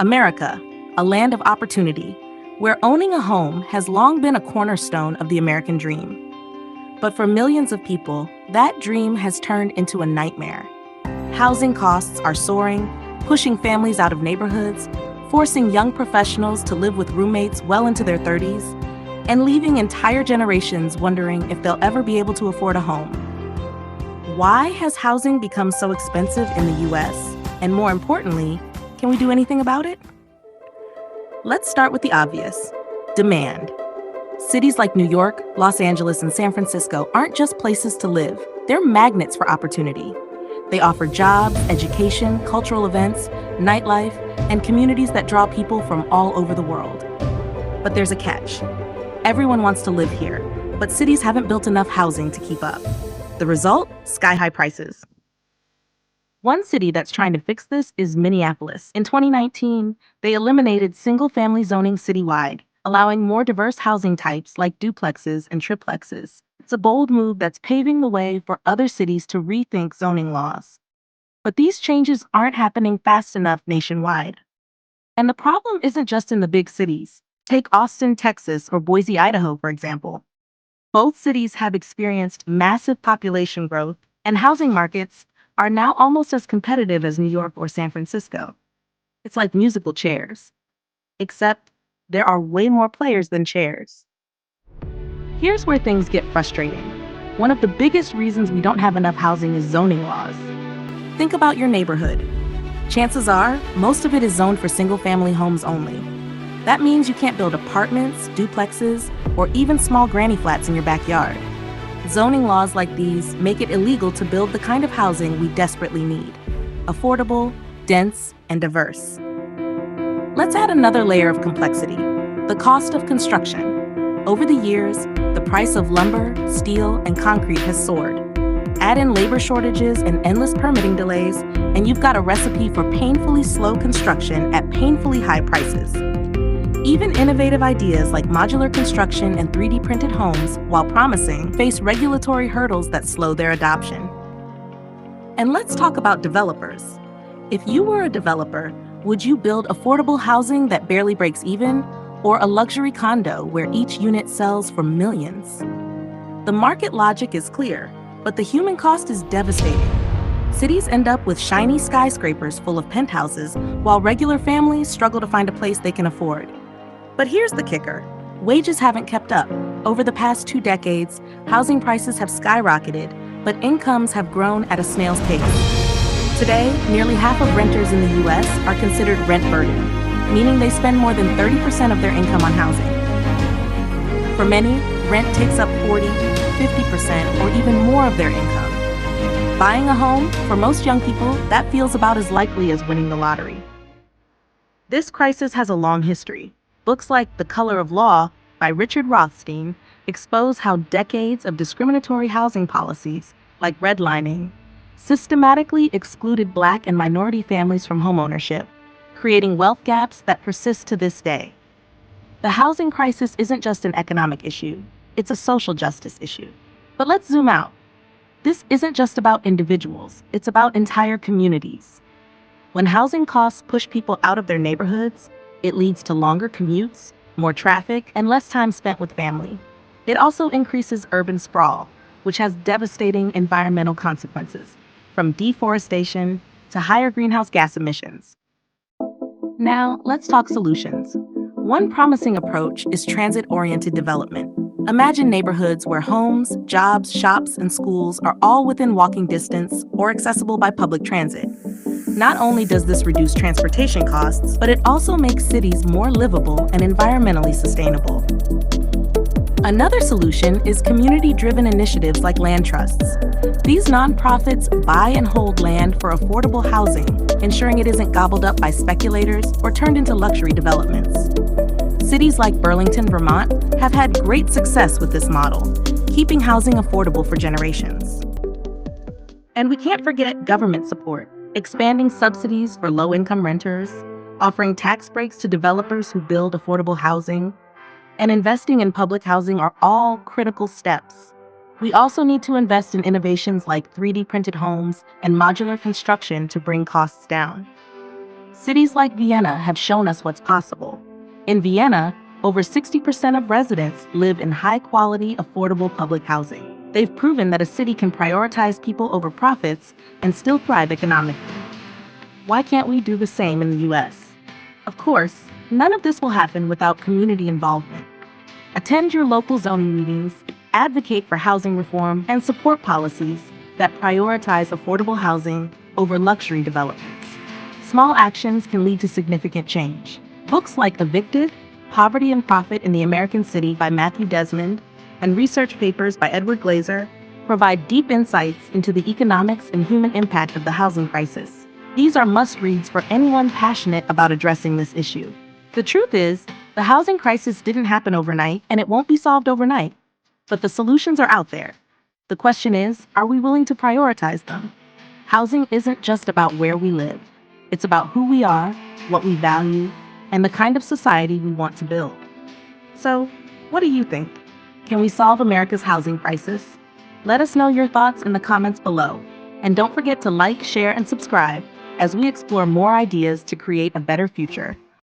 America, a land of opportunity, where owning a home has long been a cornerstone of the American dream. But for millions of people, that dream has turned into a nightmare. Housing costs are soaring, pushing families out of neighborhoods, forcing young professionals to live with roommates well into their 30s, and leaving entire generations wondering if they'll ever be able to afford a home. Why has housing become so expensive in the US? And more importantly, can we do anything about it? Let's start with the obvious: demand. Cities like New York, Los Angeles, and San Francisco aren't just places to live, they're magnets for opportunity. They offer jobs, education, cultural events, nightlife, and communities that draw people from all over the world. But there's a catch. Everyone wants to live here, but cities haven't built enough housing to keep up. The result? Sky-high prices. One city that's trying to fix this is Minneapolis. In 2019, they eliminated single-family zoning citywide, allowing more diverse housing types like duplexes and triplexes. It's a bold move that's paving the way for other cities to rethink zoning laws. But these changes aren't happening fast enough nationwide. And the problem isn't just in the big cities. Take Austin, Texas, or Boise, Idaho, for example. Both cities have experienced massive population growth, and housing markets are now almost as competitive as New York or San Francisco. It's like musical chairs. Except there are way more players than chairs. Here's where things get frustrating. One of the biggest reasons we don't have enough housing is zoning laws. Think about your neighborhood. Chances are, most of it is zoned for single-family homes only. That means you can't build apartments, duplexes, or even small granny flats in your backyard. Zoning laws like these make it illegal to build the kind of housing we desperately need: affordable, dense, and diverse. Let's add another layer of complexity: the cost of construction. Over the years, the price of lumber, steel, and concrete has soared. Add in labor shortages and endless permitting delays, and you've got a recipe for painfully slow construction at painfully high prices. Even innovative ideas like modular construction and 3D printed homes, while promising, face regulatory hurdles that slow their adoption. And let's talk about developers. If you were a developer, would you build affordable housing that barely breaks even, or a luxury condo where each unit sells for millions? The market logic is clear, but the human cost is devastating. Cities end up with shiny skyscrapers full of penthouses, while regular families struggle to find a place they can afford. But here's the kicker: wages haven't kept up. Over the past 2 decades, housing prices have skyrocketed, but incomes have grown at a snail's pace. Today, nearly half of renters in the US are considered rent burdened, meaning they spend more than 30% of their income on housing. For many, rent takes up 40, 50%, or even more of their income. Buying a home, for most young people, that feels about as likely as winning the lottery. This crisis has a long history. Books like The Color of Law by Richard Rothstein expose how decades of discriminatory housing policies, like redlining, systematically excluded Black and minority families from homeownership, creating wealth gaps that persist to this day. The housing crisis isn't just an economic issue, it's a social justice issue. But let's zoom out. This isn't just about individuals, it's about entire communities. When housing costs push people out of their neighborhoods, it leads to longer commutes, more traffic, and less time spent with family. It also increases urban sprawl, which has devastating environmental consequences, from deforestation to higher greenhouse gas emissions. Now, let's talk solutions. One promising approach is transit-oriented development. Imagine neighborhoods where homes, jobs, shops, and schools are all within walking distance or accessible by public transit. Not only does this reduce transportation costs, but it also makes cities more livable and environmentally sustainable. Another solution is community-driven initiatives like land trusts. These nonprofits buy and hold land for affordable housing, ensuring it isn't gobbled up by speculators or turned into luxury developments. Cities like Burlington, Vermont, have had great success with this model, keeping housing affordable for generations. And we can't forget government support. Expanding subsidies for low-income renters, offering tax breaks to developers who build affordable housing, and investing in public housing are all critical steps. We also need to invest in innovations like 3D printed homes and modular construction to bring costs down. Cities like Vienna have shown us what's possible. In Vienna, over 60% of residents live in high-quality, affordable public housing. They've proven that a city can prioritize people over profits and still thrive economically. Why can't we do the same in the US? Of course, none of this will happen without community involvement. Attend your local zoning meetings, advocate for housing reform, and support policies that prioritize affordable housing over luxury developments. Small actions can lead to significant change. Books like Evicted, Poverty and Profit in the American City by Matthew Desmond, and research papers by Edward Glazer provide deep insights into the economics and human impact of the housing crisis. These are must-reads for anyone passionate about addressing this issue. The truth is, the housing crisis didn't happen overnight, and it won't be solved overnight. But the solutions are out there. The question is, are we willing to prioritize them? Housing isn't just about where we live. It's about who we are, what we value, and the kind of society we want to build. So, what do you think? Can we solve America's housing crisis? Let us know your thoughts in the comments below. And don't forget to like, share, and subscribe as we explore more ideas to create a better future.